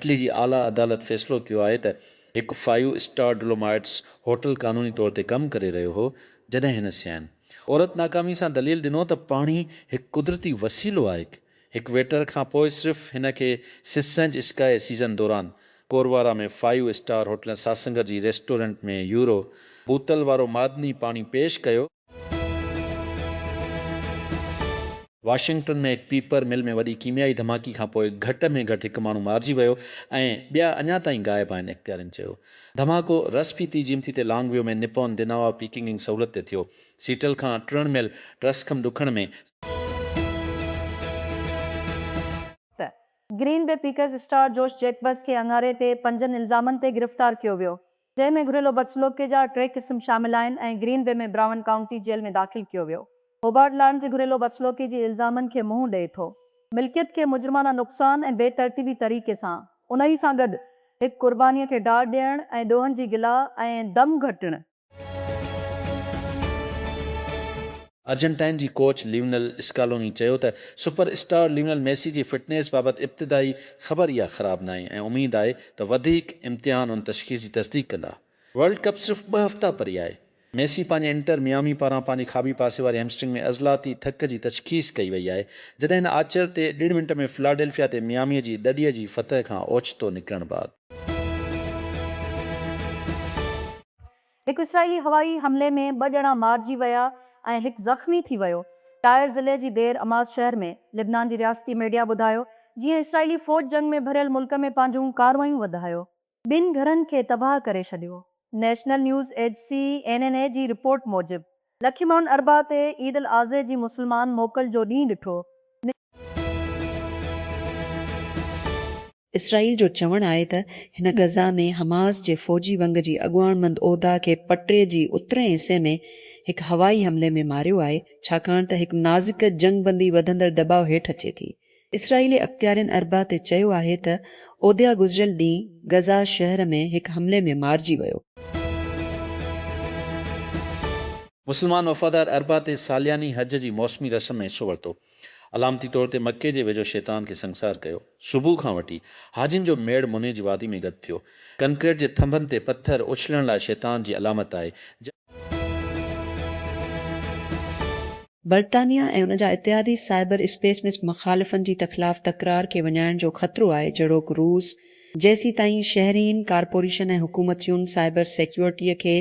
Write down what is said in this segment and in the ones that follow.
Italy जी आला अदालत फ़ैसिलो कयो आहे त हिकु 5 स्टार डोलोमाइट्स होटल क़ानूनी तौर ते कमु करे रहियो हो जॾहिं हिन सियाइनि। औरत नाकामी सां दलील ॾिनो त पाणी हिकु कुदरती वसीलो आहे। हिकु वेटर खां पोइ सिर्फ़ु हिन खे सिसंज स्काई सीज़न दौरान कोरवारा में 5 स्टार होटल सासंग जी रेस्टोरेंट में यूरो बोतल वारो मादनी पाणी पेश कयो। वाशिंगटन में हिकु पीपर मिल में वॾी कीमियाई धमाके खां पोइ घटि में घटि हिकु माण्हू मारिजी वियो ऐं ॿिया अञा ताईं ग़ाइबु आहिनि, इख़्तियारनि चयो। धमाको रसपीती जिमथी ते लॉन्गव्यू में निपॉन दिनावा पीकिंग सहूलियत ते थियो। सीटल खां ट्रिनमेल ट्रस्कम ॾुकण में ग्रीन बे पीकर्स स्टार जोश जैकबस खे अंगारे ते 5 इल्ज़ामनि ते गिरफ़्तार कियो वियो, जंहिंमें घुरियलु बदसलूक़ीअ जा 3 क़िस्म शामिल आहिनि ऐं ग्रीन बे में ब्राउन काउंटी जेल में दाख़िल कियो वियो। होबार्ट लॉन्स घुरियलु बदसलूक़ी जी इल्ज़ामनि खे मुंहुं ॾिए थो, मिल्कियत खे मुजरमाना नुक़सान ऐं बेतरतीबी तरीक़े सां, उन ई सां गॾु हिकु क़ुर्बानीअ खे डाह ॾियणु ऐं ॾोहनि जी गिला ऐं दम घटणु। अर्जेंटाइन जी कोच लियोनेल स्कालोनी चयो त सुपर स्टार लियोनेल मेसी जी फिटनेस बाबति इब्तिदाई ख़बर इहा ख़राबु न आहे ऐं उमेद आहे त वधीक इम्तिहान उन तशख़ीस जी तस्दीक कंदा। वर्ल्ड कप सिर्फ़ु 2 हफ़्ता परी आहे। मेसी पंहिंजे इंटर मियामी पारां पंहिंजी खाॿी पासे वारी हैमस्ट्रिंग में अज़लाती थक जी तशख़ीस कई वई आहे, जॾहिं हिन आचर ते 1.5 मिंट में फिलाडेल्फिया ते मियामीअ जी ॾॾीअ जी फतह खां ओचितो निकिरण बाद। हिकु इसराइली हवाई हमले में 2 ॼणा मारिजी विया ऐं हिकु ज़ख़्मी थी वियो। टायर ज़िले जी देर अमास शहर में लिबनान जी रियासती मीडिया ॿुधायो, जीअं इसराइली फ़ौज जंग में भरियल मुल्क में पंहिंजूं कार्रवायूं वधायो, 2 घरनि खे तबाह करे छॾियो। नेशनल न्यूज़ एजेंसी NNA जी रिपोर्ट मूजिबि लखीमोहन अरबा ते ईद अल आज़े जी मुस्लमान मोकल जो ॾींहुं ॾिठो। इसराइल जो चवणु आहे त हिन गज़ा में हमास जे फ़ौजी वंग जी अॻुवाणमंद उहिदा खे पटरे जी उतरे हिसे में हिकु हवाई हमले में मारियो आहे, छाकाणि त हिकु नाज़ुक जंगबंदी वधंदड़ दबाव हेठि अचे थी। इसराइली अख़्तियारनि अरबा ते चयो आहे त उहिदा गुज़िरियल ॾींहुं गज़ा शहर में हिकु हमले में मारिजी वियो। मुस्लमान वफ़ादार अरबा ते सालियानी हज जी मौसमी रस्म में हिसो वरितो। अलामती तौर ते मके जे वेझो शैतान खे संसार कयो। सुबुह खां वठी हाजिन जो मेड़ मुने जी वादी में गॾु थियो। कंक्रीट जे थंभनि ते पत्थर उछलण लाइ शैतान जी अलामत आहे। बर्तानिया ऐं उन जा इतिहादी साइबर स्पेस में मुख़ालिफ़नि जी ख़िलाफ़ तकरार खे वञाइण जो ख़तरो आहे, जहिड़ोकि रूस जेसी ताईं शहरीन कारपोरेशन ऐं हुकूमतियुनि साइबर सिक्योरिटीअ खे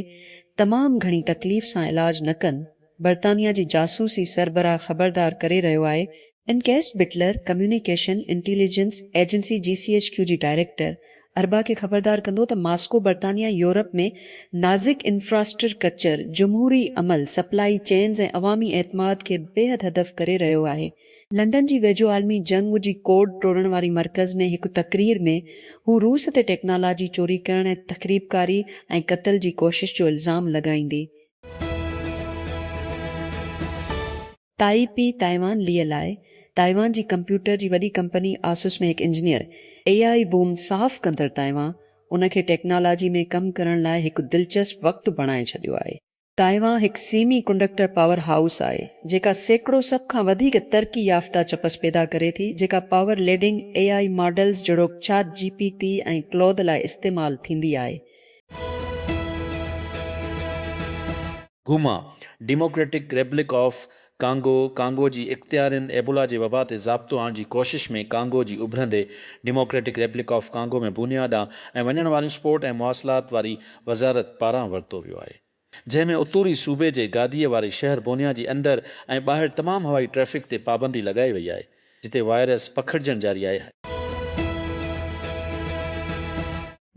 तमामु घणी तकलीफ़ सां इलाज न कनि, बर्तानिया जी जासूसी सरबराह ख़बरदार करे रहियो आहे। इनकेस्ट बिटलर कम्युनिकेशन इंटेलिजेंस एजेंसी GCHQ जी डायरेक्टर अरबा खे ख़बरदार कंदो त मास्को बर्तानिया यूरोप में नाज़िक इंफ्रास्ट्रक्चर, जमहूरी अमल, सप्लाई चेन्स ऐं अवामी एतमाद खे बेहद हदफ़ करे रहियो आहे। लंडन जी वेझो आलमी जंग जी कोड टोड़ण वारी मर्कज़ में हिकु तकरीर में हू रूस ते टेक्नोलॉजी चोरी करण ऐं तख़रीबकारी ऐं क़त्ल जी कोशिश जो इल्ज़ाम लॻाईंदी। ताइपी ताइवान लियल आहे। ताइवान जी कंप्यूटर जी वॾी कंपनी आसुस में हिकु इंजीनियर AI बूम साफ़ कंदड़ ताइवान उन खे टेक्नोलॉजी में कमु करण लाइ हिकु दिलचस्प वक़्तु बणाए छॾियो आहे। ताइवान हिकु सेमी कंडक्टर पावर हाउस आहे, जेका सैकड़ो सभ खां वधीक तरक़ी याफ़्ता चपस पैदा करे थी, जेका पावर लेडिंग AI मॉडल्स जहिड़ो चाट GPT ऐं क्लॉड लाइ इस्तेमालु थींदी आहे। घुमा डेमोक्रेटिक रिपब्लिक ऑफ कांगो जी इख्तियारनि एबोला जे वबा ते ज़ाब्तो आणण जी कोशिश में कांगो जी उभरंदे डेमोक्रेटिक रिपब्लिक ऑफ कांगो में बुनियाद ऐं वञण वारियूं स्पोर्ट ऐं मवासिलात वारी वज़ारत पारां वरितो वियो आहे, जंहिंमें उत्तरी सूबे जे गादीअ वारे शहर बोनिया जी अंदरि ऐं ॿाहिरि तमामु हवाई ट्रैफ़िक ते पाबंदी लॻाई वई आहे, जिते वायरस पखिड़िजणु जारी आहे।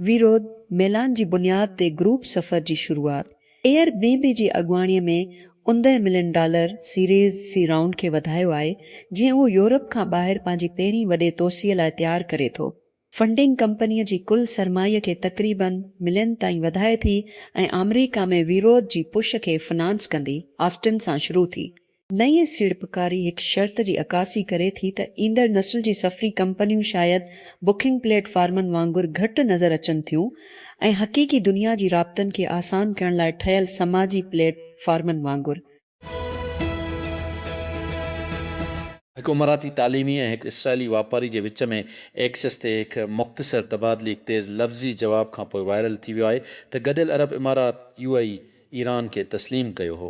विरोध मेलान जी बुनियाद ते ग्रुप सफ़र जी शुरूआत। Airbnb जी अॻुवाणीअ में $11 मिलियन सीरीज़ सी राउंड खे वधायो आहे, जीअं उहो यूरोप खां ॿाहिरि पंहिंजी पहिरीं वॾे तोसीअ लाइ तयारु करे थो। फंडिंग कंपनीअ जी कुल सरमाईअ खे तक़रीबन मिलियन ताईं वधाए थी ऐं अमेरिका में विरोध जी पुश खे फाइनेंस कंदी ऑस्टिन सां शुरू थी। नई सीड़पकारी हिकु शर्त जी अकासी करे थी त ईंदड़ नस्ल जी सफ़री कंपनियूं शायदि बुकिंग प्लेटफॉर्मनि वांगुरु घटि नज़र अचनि थियूं ऐं हक़ीक़ी दुनिया जी राब्तनि खे आसान करण लाइ ठहियल समाजी प्लेटफॉर्मनि वांगुरु। हिकु उमराती तालीमी ऐं हिकु इसराइली वापारी जे विच में एक्सिस ते हिकु मुख़्तसर तबादली हिकु तेज़ लफ़्ज़ी जवाब खां पोइ वायरल थी वियो आहे त गॾियल अरब इमारात UAE ईरान खे तस्लीम कयो हो।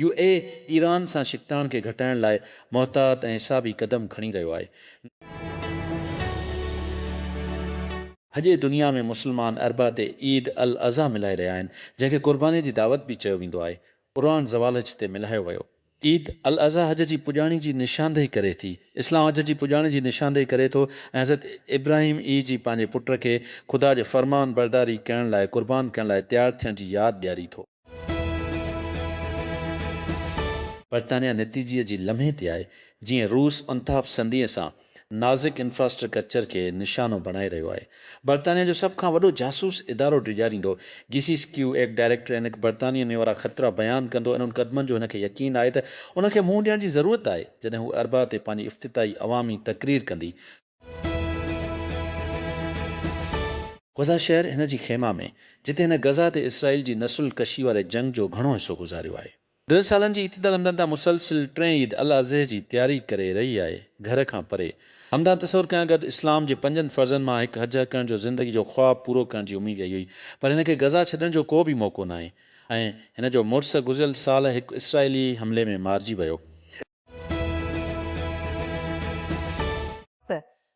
UAE ईरान सां शिकतान खे घटाइण लाइ मुहतात ऐं हिसाबी क़दम खणी रहियो आहे। अॼु दुनिया में मुस्लमान अरबा ते ईद अल अज़हा मिलाए रहिया आहिनि, जंहिंखे क़ुर्बानी जी दावत बि चयो वेंदो आहे। क़ुरान ज़वालज ते मिलायो वियो। ईद अल अज़हा हज जी पुॼाणी जी निशानदेही करे थी। इस्लाम हज जी पुॼाणी जी निशानदेही करे थो ऐं हज़रत इब्राहिम जी पंहिंजे पुट खे ख़ुदा जे फ़रमान बरदारी करण लाइ क़ुर्बान करण लाइ तयारु थियण जी यादि ॾियारी थो। बरतानिया नतीजे जी लम्हे ते आहे, जीअं रूस अंताफ संधीअ सां नाज़िक इंफ्रास्ट्रक्चर खे निशानो बणाए रहियो आहे। बरतानिया जो सभ खां वॾो जासूस इदारो ॾिॼारींदो GCHQ एक्ट डायरेक्टर हिन बरतानिया में वारा ख़तरा बयानु कंदो ऐं उन क़दमनि जो हिनखे यकीन आहे त उनखे मुंहुं ॾियण जी ज़रूरत आहे जॾहिं हू अरबा ते पंहिंजी इफ़्तिताई अवामी तक़रीर कंदी। ग़ज़ा शहर हिन जी ख़ैमा में, जिते हिन गज़ा ते इसराइल जी नसुल कशी वारे जंग जो घणो हिसो गुज़ारियो आहे। 2 सालनि जी इतदल हमदन तां मुसलसिल 3 ईद अल अज़हा जी तयारी करे रही आहे, घर खां परे। हमदान तसवर कयां गॾु इस्लाम जे 5 फ़र्ज़नि मां हिकु हज करण जो ज़िंदगी जो ख़्वाबु पूरो करण जी उमीद कई हुई, पर हिनखे गज़ा छॾण जो को बि मौक़ो न आहे ऐं हिन जो मुड़ुसु गुज़िरियल साल हिकु इसराइली हमले में मारिजी वियो।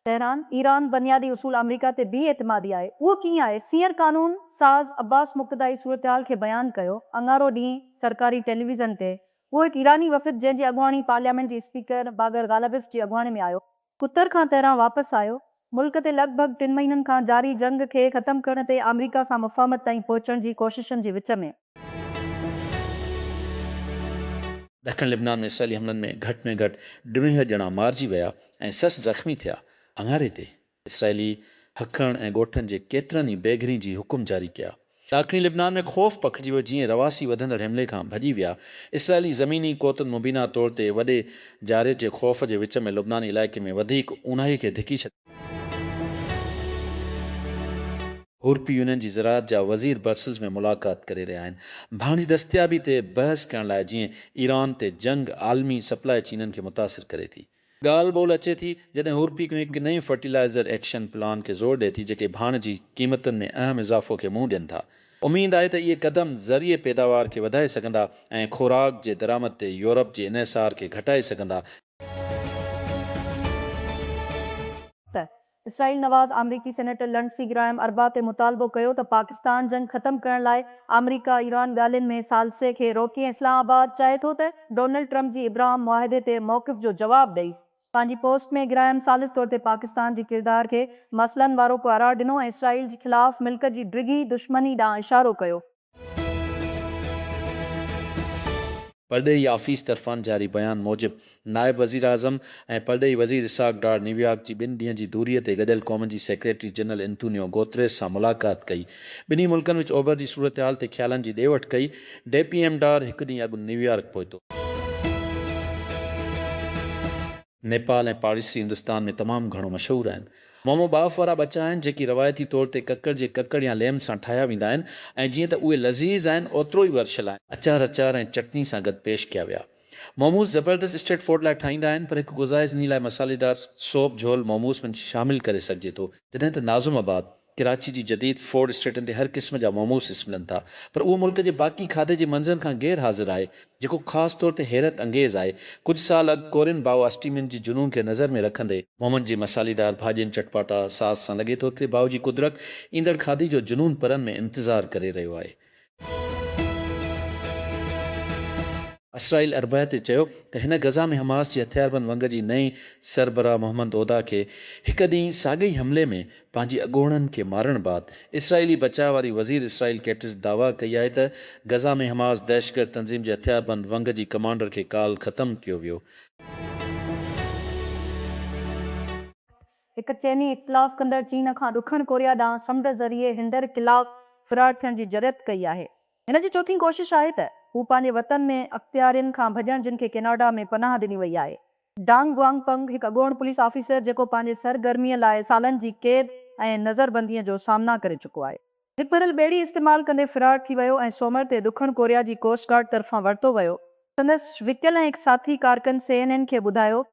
तेहरान ईरान बुनियादी उसूल अमरीका ते बि एतमादी आहे। उहो कीअं आहे? सीयर कानून साज़ अब्बास मुक़्तदाई सूरतहाल खे बयानु कयो अंगारो ॾींहुं सरकारी टेलीविज़न ते। उहो हिकु ईरानी वफ़द जंहिंजी अॻुवाणी पार्लियामेंट जी स्पीकर बागर गालिबिफ़ जी अॻुवाणी में आयो, कुतर खां तेहरान वापसि आयो। मुल्क ते लॻभॻि 3 महीननि खां जारी जंग खे ख़तमु करण ते अमरीका सां मुफ़ाहमत ताईं पहुचण जी कोशिशुनि जे विच में ॾखण लिबनान में इसराइली हमलनि में घटि में घटि 9 ॼणा मारिजी विया ऐं 6 ज़ख़्मी थिया। अंगारे ते इसराइली हखण ऐं ॻोठनि जे केतिरनि ई बेघिरी जी हुकुम जारी कया। ॾाखिणी लिबनान में ख़ौफ़ पखिजी वियो जीअं रवासी वधंदड़ हमले खां भॼी विया। इसराइली ज़मीनी क़ुव्वतुनि मुबीना तौर ते वॾे जारियत जे ख़ौफ़ जे विच में लुबनानी इलाइक़े में वधीक ऊन्हाई खे धिकी छॾियो। हुर्पी यूनियन जी ज़राअत जा वज़ीर ब्रसेल्स में मुलाक़ात करे रहिया आहिनि। भाण जी दस्तियाबी ते बहस करण लाइ जीअं ईरान ते जंग आलमी सप्लाई चीननि खे मुतासिर करे थी। ॻाल्हि ॿोल अचे थी जॾहिं हुर्पी हिकु नई फर्टिलाइज़र एक्शन प्लान खे ज़ोर ॾिए थी जेके भाण जी क़ीमतुनि में अहम इज़ाफ़ो खे मुंहुं ॾियनि था। उमीद आहे त इहे क़दम ज़रिए पैदावार खे वधाए सघंदा ऐं ख़ुराक जे दरामद ते यूरोप जे इन्हिसार खे घटाए सघंदा। इसराइल नवाज़ अमरीकी सेनेटर लंडसी ग्राहम अरबा ते मुतालबो कयो त पाकिस्तान जंग ख़तमु करण लाइ अमरीका ईरान ॻाल्हियुनि में सालसे खे रोके। इस्लामाबाद चाहे थो त डोनाल्ड ट्रंप जी इब्राहिम मुआहिदे ते मौक़िफ़ जो जवाबु ॾेई। पंहिंजी पोस्ट में ग्राहम सालिस तौर ते पाकिस्तान जी किरदार खे मसइलनि वारो करार ॾिनो ऐं इसराइल जे ख़िलाफ़ मिल्क जी डिघी दुश्मनी ॾांहुं इशारो कयो। परॾेही आफ़ीस तरफ़ान जारी बयान मूजिब नायब वज़ीर आज़म ऐं परॾेही वज़ीर इसाक डार न्यूयॉर्क जी 2 ॾींहनि जी दूरीअ ते गॾियल क़ौमनि जी सेक्रेटरी जनरल एंटोनियो गुतेरेस सां मुलाक़ात कई। ॿिन्ही मुल्कनि विच ओभर जी सूरतहाल ते ख़्यालनि जी ॾे वठि कई। DPM डार हिकु ॾींहुं अॻु न्यूयॉर्क पहुतो। नेपाल ऐं पाड़ेसरी हिंदुस्तान में तमामु घणो मशहूरु आहिनि। मोमो बाफ़ वारा ॿचा आहिनि जेकी रवायती तौर ते ककड़ जे ककड़ या लेम सां ठाहिया वेंदा आहिनि ऐं जीअं त उहे लज़ीज़ आहिनि ओतिरो ई वर्शियल आहिनि। अचार ऐं चटनी सां गॾु पेश कया विया। मोमोस ज़बरदस्त स्ट्रीट फूड लाइ ठाहींदा आहिनि, पर हिकु गुज़ारिश इन लाइ मसालेदार सोप झोल मोमोस में शामिल करे सघिजे थो। जॾहिं त नाज़ुमाबाद कराची जी जदीद फोर्ड स्ट्रीटनि ते हर क़िस्म जा मोमोस मिलनि था, पर उहो मुल्क जे बाक़ी खाधे जे मंज़रनि खां गैर हाज़िर आहे जेको ख़ासि तौर ते हैरत अंगेज़ आहे। कुझु साल अॻु कोरियन बाओ अस्टीमिन जी जुनून खे नज़र में रखंदे मोमन जी मसालेदार भाॼियुनि चटपाटा सास सां लॻे थो त बाओ जी कुदरत ईंदड़ खाधी जो जुनून परनि में इंतज़ारु करे रहियो आहे। इसराइल अरबा ते चयो त हिन गज़ा में हमास जी हथियारबंद वंग जी नई सरबराह मोहम्मद ओदा खे हिकु ॾींहुं साॻई हमले में पंहिंजी अॻोणनि खे मारण बाद इसराइली बचाव वारी वज़ीर इसराइल कैटिस दावा कई आहे त गज़ा में हमास दहशतगर्द तंज़ीम जे हथियारबंद वंग जी कमांडर खे काल ख़तमु कयो वियो। हिकु चैनी इख़्तिलाफ़ कंदड़ चीन खां ॾखण कोरिया ॾांहुं समुंड ज़रिए हिंदर किलाक फ़रार थियण जी जरत कई आहे। हिन जी चोथीं कोशिश आहे त हू पंहिंजे वतन में अख़्तियारियुनि खां भॼण जिन खे कैनेडा में पनाह ॾिनी वई आहे। डांग गुआंगपंग हिकु अॻोण पुलिस ऑफिसर जेको पंहिंजे सरगर्मीअ लाइ सालनि जी क़ैद ऐं नज़रबंदीअ जो सामना करे चुको आहे, हिकु भरियल ॿेड़ी इस्तेमालु कंदे फ़रार थी वियो ऐं सोमवार ते ॾखण कोरिया जी कोस्ट गार्ड तरफ़ां वरितो वियो। संदसि विकियल ऐं हिकु साथी कारकुन CNN खे ॿुधायो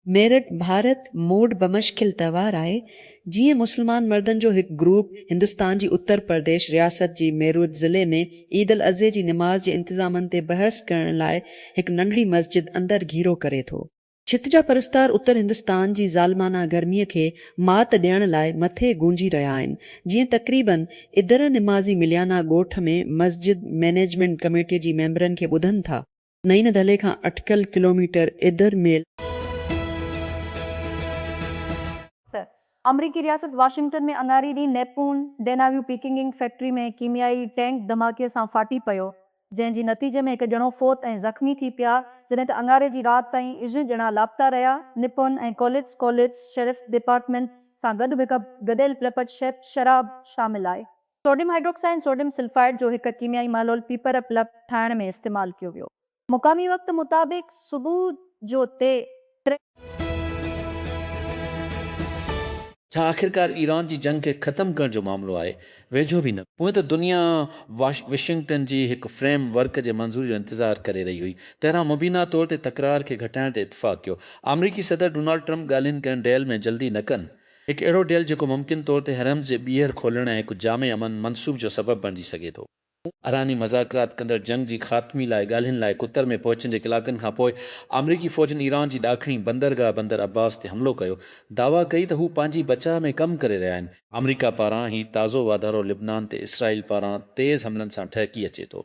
मेरठ भारत मोड बमश्किल त्योहार आहे। जीअं मुस्लमान मर्दनि जो हिकु ग्रुप हिंदुस्तान जी उत्तर प्रदेश रियासत जी मेरठ ज़िले में ईद अल अज़े जी निमाज़ जे इंतज़ामनि ते बहस करण लाइ हिकु नंढड़ी मस्जिद अंदरि घीरो करे थो। छितजा परस्तार उत्तर हिंदुस्तान जी ज़ालमाना गर्मीअ खे मात ॾियण लाइ मथे गूंजी रहिया आहिनि। जीअं तक़रीबन इदर निमाज़ी मिलियाना ॻोठ में मस्जिद मैनेजमेंट कमेटी जी मेंबरनि खे ॿुधनि था। नईन दले खां अटकल किलोमीटर इदर में अमरीकी रियासत वाशिंगटन में अंगारी ॾींहुं नेपून डेनाव्यू पीकिंग फैक्ट्री में कीमियाई टैंक धमाके सां फाटी पियो, जंहिंजे नतीजे में हिकु ॼणो फ़ौत ऐं ज़ख़्मी थी पिया, जॾहिं त अंगारे जी राति ताईं इज ॼणा लापता रहिया। निपन ऐं कॉलेज शेरिफ डिपार्टमेंट सां गॾु हिकु गॾियल प्लपज शराब शामिल आहे। सोडियम हाइड्रोक्साइड सोडियम सल्फाइड जो हिकु कीमियाई महलोल पीपर प्लप ठाहिण में इस्तेमालु कयो वियो। मुक़ामी वक़्त मुताबिक़ सुबुह जो छा आख़िरकार ईरान जी जंग खे ख़तमु करण जो मामिलो आहे? वेझो बि न। पोइ त दुनिया वाशिंगटन जी हिकु फ्रेम वर्क जे मंज़ूरी जो इंतज़ारु करे रही हुई। तेरां मुबीना तौर ते तकरार खे घटाइण ते इतफ़ाक़ कयो। अमरीकी सदर डोनाल्ड ट्रंप ॻाल्हियुनि करण डेल में जल्दी न कनि। हिकु अहिड़ो डेल जेको मुमकिन तौर ते हरम जे ॿीहर खोलण ऐं हिकु जामे अमन मंसूब जो सबबु बणिजी सघे थो। अरानी मज़ाकरात कंदड़ जंग जी ख़ात्मी लाइ ॻाल्हियुनि लाइ कुतर में पहुचण जे कलाकनि खां पोइ अमरीकी फ़ौजनि ईरान जी ॾाखिणी बंदरगाह बंदर अब्बास ते हमिलो कयो। दावा कई त हू पंहिंजी बचाव में कमु करे रहिया आहिनि। अमरीका पारां ही ताज़ो वाधारो लिबनान ते इसराइल पारां तेज़ हमलनि सां ठहिकी अचे थो।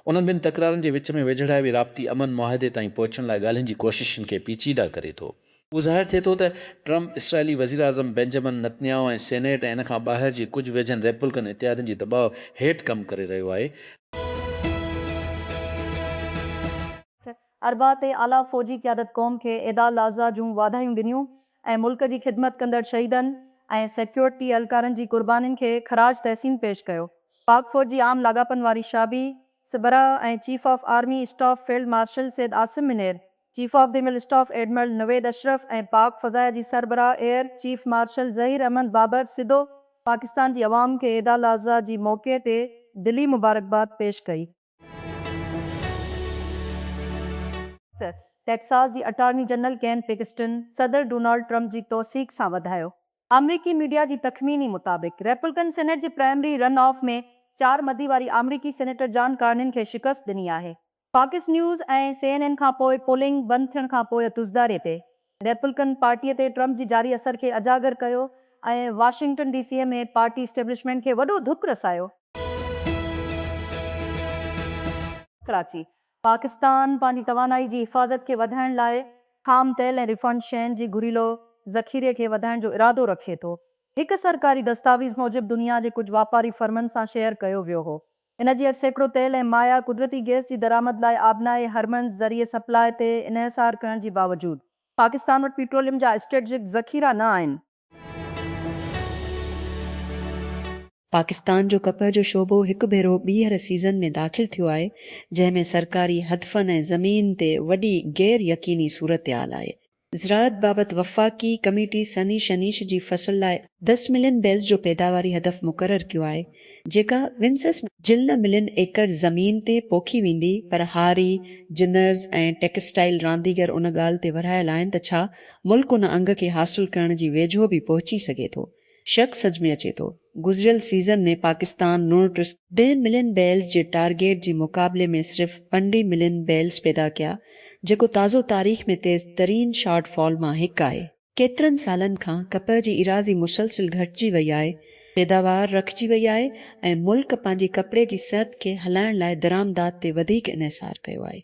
उन्हनि ॿिनि तकरारनि जे विच में वेझड़ाए विए राब्ती अमन मुआहिदे ताईं पहुचण लाइ ॻाल्हियुनि जी कोशिशुनि खे पेचीदा करे थो। उहो ज़ाहिर थिए थो त ट्रंप इसराइली वज़ीर आज़म बेंजामिन नेतन्याहू ऐं सेनेट ऐं इन खां ॿाहिरि जी कुझु वेझनि रेपब्लिकन इत्यादियुनि जी दॿाउ हेठि कमु करे रहियो आहे। अरबा ते आला फ़ौजी क़यादत क़ौम खे एदाल अज़ा जूं वाधायूं ॾिनियूं ऐं मुल्क जी ख़िदमत कंदड़ शहीदनि ऐं सिक्योरिटी एहलकारनि जी क़ुर्बानीनि खे ख़राज तहसीन पेश कयो। पाक फ़ौज जी आम लाॻापनि वारी शाबी सरबराह ऐं chief of army staff field marshal Syed Asim Munir, chief of the मिल स्टाफ एडमिरल नवेद अशरफ ऐं पाक फ़ज़ाया जी सरबराह air chief marshal Zaheer Ahmed Babar सिधो पाकिस्तान जी अवाम खे एदाल अज़ा जी मौक़े ते दिली मुबारकबाद पेश कई। टेक्सास जी अटॉर्नी जनरल केन पिक्स्टन सदर डोनाल्ड ट्रंप जी तौसीक़ सां वधायो। अमरीकी मीडिया जी तख़मीनी मुताबिक़ रेपब्लिकन सेनेट जे प्राइमरी रन ऑफ में 4 मदी वारी अमरीकी सेनेटर जॉन कार्निन खे शिकस्त ॾिनी आहे। फॉक्स न्यूज़ ऐं CNN खां पोइ पोलिंग बंदि थियण खां पोइ तुज़दारे ते रेपब्लिकन पार्टीअ ते ट्रंप जी जारी असर खे अजागर कयो ऐं वाशिंगटन DC में पार्टी इस्टेब्लिशमेंट खे वॾो धुक रसायो। कराची पाकिस्तान पंहिंजी तवानाई जी हिफ़ाज़त खे वधाइण लाइ ख़ाम तेल ऐं रिफाइंड शयुनि जी घुरीलो ज़ख़ीरे खे वधाइण जो इरादो रखे थो। हिकु सरकारी दस्तावेज़ मूजिबि दुनिया जे कुझु वापारी फर्मनि सां शेयर कयो वियो हो। इन जी सैकड़ो तेल ऐं माया कुदरती गैस जी दरामद लाइ आबनाए हरमंज़ ज़रिए सप्लाई ते इन्हिसार करण जी बावजूदि पाकिस्तान वटि पेट्रोलियम जा स्ट्रेटजिक ज़ख़ीरा न आहिनि। पाकिस्तान जो कपह जो शोबो हिकु भेरो ॿीहर सीज़न में दाख़िल थियो आहे, जंहिं में सरकारी हदफ़नि ऐं ज़मीन ते वॾी गैर यकीनी सूरतहाल आहे। ज़राअत बाबति वफ़ाक़ी कमेटी सनी शनीश जी फ़सुल लाइ 10 मिलियन बैल्स जो पैदावारी हदफ़ मुक़ररु कयो आहे, जेका विंसस जिल मिलियन एकड़ ज़मीन ते पोखी वेंदी। पर हारी जिनर्स ऐं टेक्सटाइल रांदीगर उन ॻाल्हि ते वरहायल आहिनि त छा मुल्क उन अंग खे हासिल करण जी वेझो बि पहुची सघे थो। शक सच में अचे थो। गुज़िरियल सीज़न में पाकिस्तान 2 मिलियन बैल्स जे टारगेट जे मुक़ाबले में सिर्फ़ 15 मिलियन बैल्स पैदा कया, जेको ताज़ो तारीख़ में तेज़ तरीन शॉर्टफॉल मां हिकु आहे। केतिरनि सालनि खां कपह जी इराज़ी मुसलसिल घटिजी वई आहे, पैदावार रखिजी वई आहे ऐं मुल्क पंहिंजी कपिड़े जी सनअत खे हलाइण लाइ दरामदात ते वधीक इन्हिसार कयो आहे।